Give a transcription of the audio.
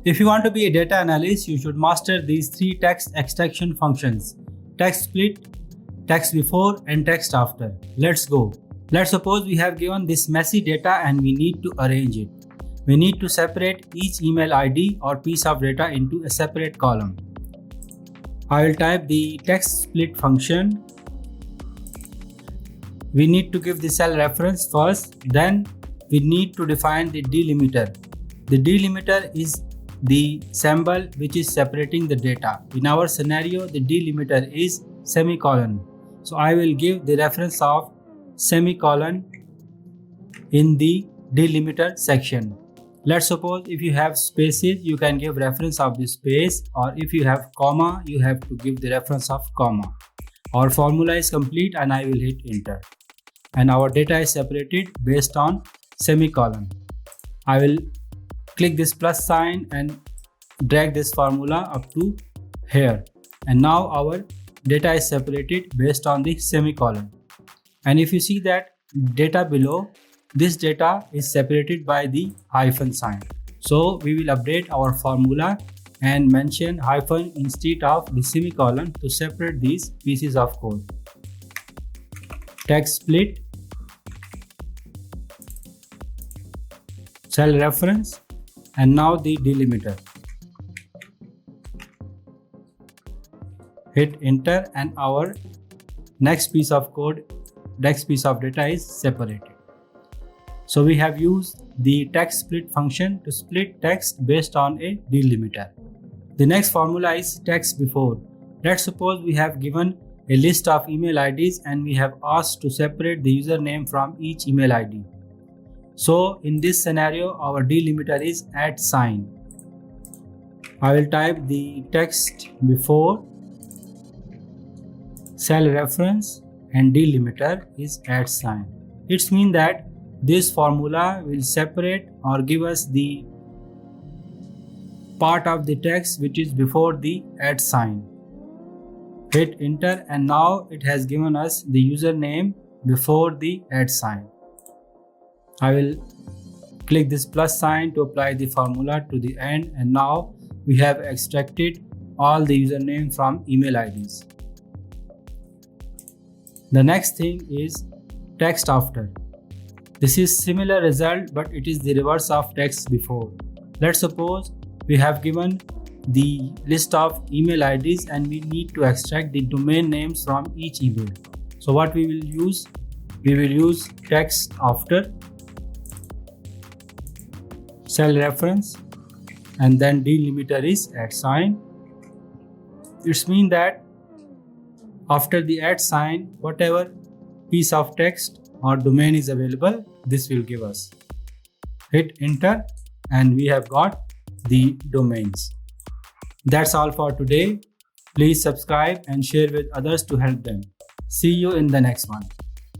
If you want to be a data analyst, you should master these three text extraction functions: TEXTSPLIT, TEXTBEFORE, and TEXTAFTER. Let's go. Let's suppose we have given this messy data and we need to arrange it. We need to separate each email ID or piece of data into a separate column. I will type the TEXTSPLIT function. We need to give the cell reference first, then we need to define the delimiter. The delimiter is the symbol which is separating the data. In our scenario, the delimiter is semicolon. So I will give the reference of semicolon in the delimiter section. Let's suppose if you have spaces, you can give reference of the space, or if you have comma, you have to give the reference of comma. Our formula is complete and I will hit enter. And our data is separated based on semicolon. I will click this plus sign and drag this formula up to here. And now our data is separated based on the semicolon. And if you see that data below, this data is separated by the hyphen sign. So we will update our formula and mention hyphen instead of the semicolon to separate these pieces of code. TEXTSPLIT, cell reference, and now the delimiter. Hit enter and our next piece of data is separated. So we have used the TEXTSPLIT function to split text based on a delimiter. The next formula is TEXTBEFORE. Let's suppose we have given a list of email IDs and we have asked to separate the username from each email ID. So in this scenario, our delimiter is @. I will type the TEXTBEFORE, cell reference, and delimiter is @. It means that this formula will separate or give us the part of the text which is before the @. Hit enter and now it has given us the username before the @. I will click this plus sign to apply the formula to the end, and now we have extracted all the username from email IDs. The next thing is TEXTAFTER. This is similar result, but it is the reverse of TEXTBEFORE. Let's suppose we have given the list of email IDs and we need to extract the domain names from each email. So what we will use? We will use TEXTAFTER, cell reference, and then delimiter is @. It means that after the @, whatever piece of text or domain is available, this will give us. Hit enter and we have got the domains. That's all for today. Please subscribe and share with others to help them. See you in the next one.